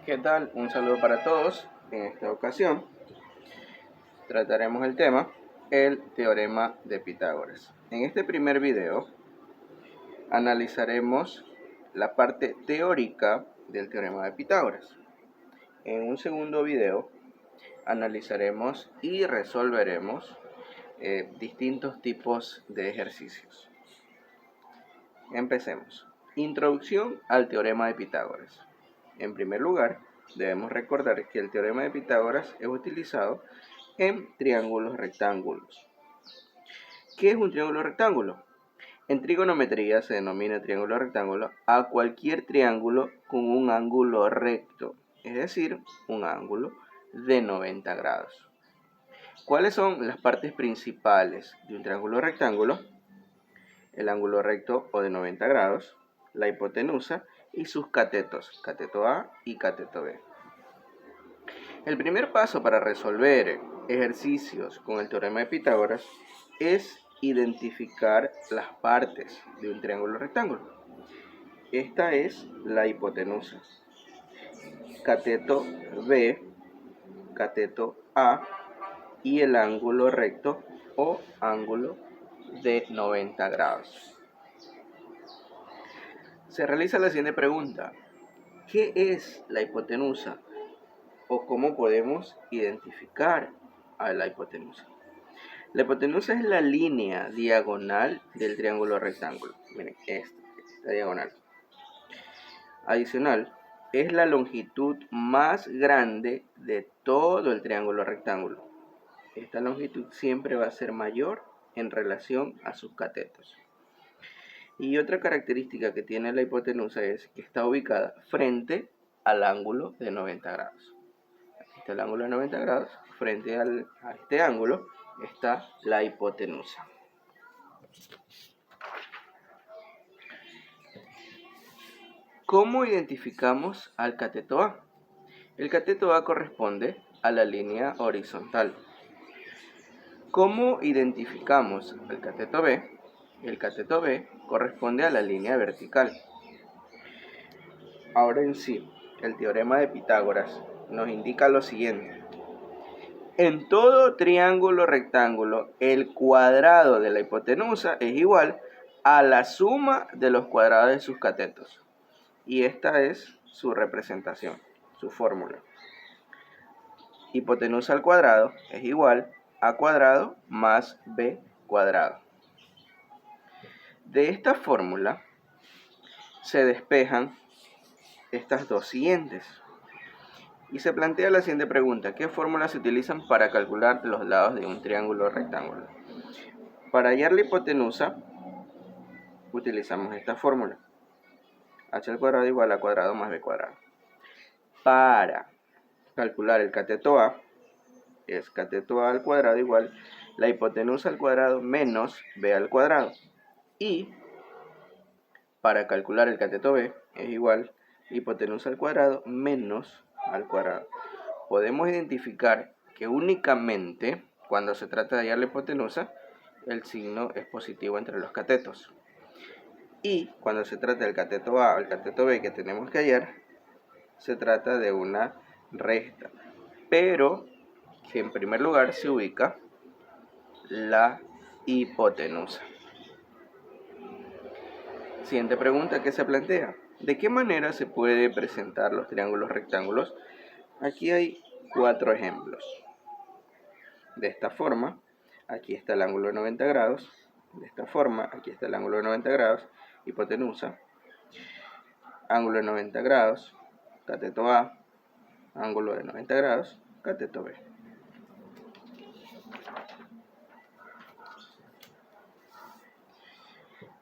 ¿Qué tal? Un saludo para todos. En esta ocasión trataremos el tema, el teorema de Pitágoras. En este primer video analizaremos la parte teórica del teorema de Pitágoras. En un segundo video analizaremos y resolveremos distintos tipos de ejercicios. Empecemos. Introducción al teorema de Pitágoras. En primer lugar, debemos recordar que el teorema de Pitágoras es utilizado en triángulos rectángulos. ¿Qué es un triángulo rectángulo? En trigonometría se denomina triángulo rectángulo a cualquier triángulo con un ángulo recto, es decir, un ángulo de 90 grados. ¿Cuáles son las partes principales de un triángulo rectángulo? El ángulo recto o de 90 grados, la hipotenusa y sus catetos, cateto A y cateto B. El primer paso para resolver ejercicios con el teorema de Pitágoras es identificar las partes de un triángulo rectángulo. Esta es la hipotenusa, cateto B, cateto A y el ángulo recto o ángulo de 90 grados. Se realiza la siguiente pregunta: ¿qué es la hipotenusa? ¿O cómo podemos identificar a la hipotenusa? La hipotenusa es la línea diagonal del triángulo rectángulo. Miren, esta diagonal. Adicional, es la longitud más grande de todo el triángulo rectángulo. Esta longitud siempre va a ser mayor en relación a sus catetos. Y otra característica que tiene la hipotenusa es que está ubicada frente al ángulo de 90 grados. Aquí está el ángulo de 90 grados, frente a este ángulo está la hipotenusa. ¿Cómo identificamos al cateto A? El cateto A corresponde a la línea horizontal. ¿Cómo identificamos al cateto B? El cateto B corresponde a la línea vertical. Ahora en sí, el teorema de Pitágoras nos indica lo siguiente. En todo triángulo rectángulo, el cuadrado de la hipotenusa es igual a la suma de los cuadrados de sus catetos. Y esta es su representación, su fórmula. Hipotenusa al cuadrado es igual a cuadrado más b cuadrado. De esta fórmula se despejan estas dos siguientes. Y se plantea la siguiente pregunta: ¿qué fórmulas se utilizan para calcular los lados de un triángulo rectángulo? Para hallar la hipotenusa, utilizamos esta fórmula. H al cuadrado igual a cuadrado más b cuadrado. Para calcular el cateto A, es cateto A al cuadrado igual la hipotenusa al cuadrado menos b al cuadrado. Y para calcular el cateto B es igual hipotenusa al cuadrado menos al cuadrado. Podemos identificar que únicamente cuando se trata de hallar la hipotenusa, el signo es positivo entre los catetos. Y cuando se trata del cateto A o el cateto B que tenemos que hallar, se trata de una resta. Pero que en primer lugar se ubica la hipotenusa. Siguiente pregunta que se plantea: ¿de qué manera se puede presentar los triángulos rectángulos? Aquí hay 4 ejemplos. De esta forma, aquí está el ángulo de 90 grados. De esta forma, aquí está el ángulo de 90 grados, hipotenusa. Ángulo de 90 grados, cateto A. Ángulo de 90 grados, cateto B.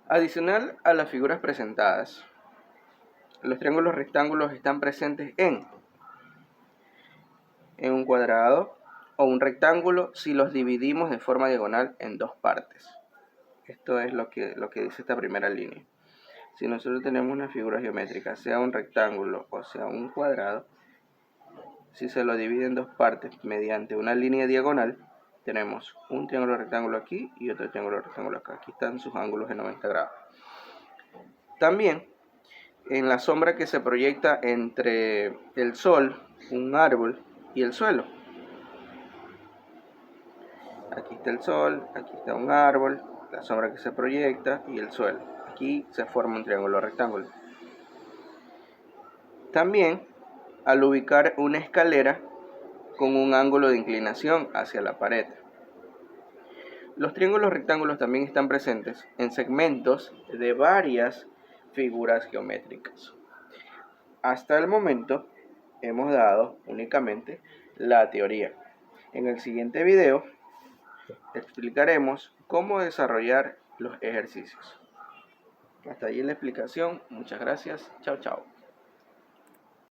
Adicional a las figuras presentadas, los triángulos rectángulos están presentes en un cuadrado o un rectángulo si los dividimos de forma diagonal en dos partes. Esto es lo que dice esta primera línea. Si nosotros tenemos una figura geométrica, sea un rectángulo o sea un cuadrado, si se lo divide en dos partes mediante una línea diagonal, tenemos un triángulo rectángulo aquí y otro triángulo rectángulo acá. Aquí están sus ángulos de 90 grados. También en la sombra que se proyecta entre el sol, un árbol y el suelo. Aquí está el sol, aquí está un árbol, la sombra que se proyecta y el suelo. Aquí se forma un triángulo rectángulo. También, al ubicar una escalera con un ángulo de inclinación hacia la pared. Los triángulos rectángulos también están presentes en segmentos de varias figuras geométricas. Hasta el momento hemos dado únicamente la teoría. En el siguiente video explicaremos cómo desarrollar los ejercicios. Hasta ahí la explicación. Muchas gracias. Chao, chao.